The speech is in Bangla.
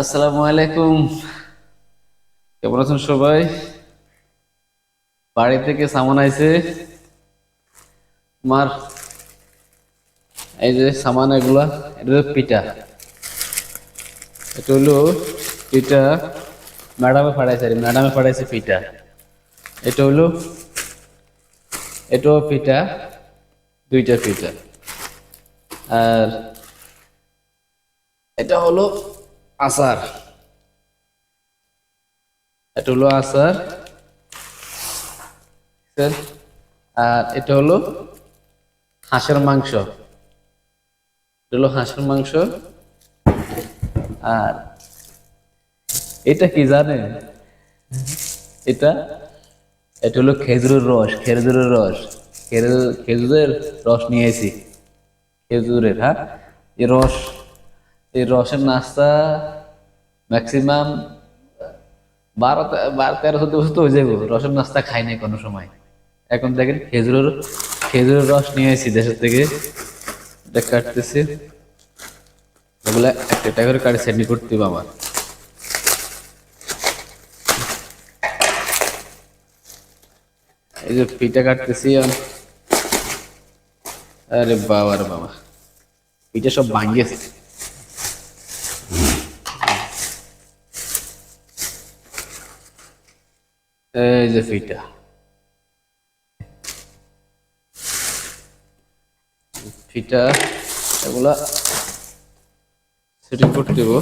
আসসালামু আলাইকুম। কেমন আছেন সবাই? বাড়ি থেকে সামান আইছে। আমার এই যে সামান এগুলা, এটা হলো পিঠা। এটা হলো পিঠা। ম্যাডামে পাঠাইছে পিঠা। এটা হলো, এটাও পিঠা, দুইটা পিঠা। আর এটা হলো আচার। এটা হলো আচার, স্যার। আর এটা হলো হাঁসের মাংস। এটা হলো হাঁসের মাংস। আর এটা কি জানেন? এটা এটা হলো খেজুরের রস। খেজুরের রস নিয়েছি। খেজুরের, হ্যাঁ। এই রস, এই রসের নাস্তা ম্যাক্সিমাম 12 13 14 বছর তো হয়ে যাবো রসের নাস্তা খাই নাই কোনো সময়। এখন দেখেন খেজুরের রস নিয়ে আসি দেশের থেকে। এটা কাটতেছি, এগুলা একটা একটা করে কাটে সেন্ডি করতে হবে আমার। এই যে পিঠা কাটতেছি আরে বাবা রে বাবা, পিঠা সব ভাঙ্গেছে। এই যে পিঠা, পিঠা এগুলা সেটিং করতে হবে।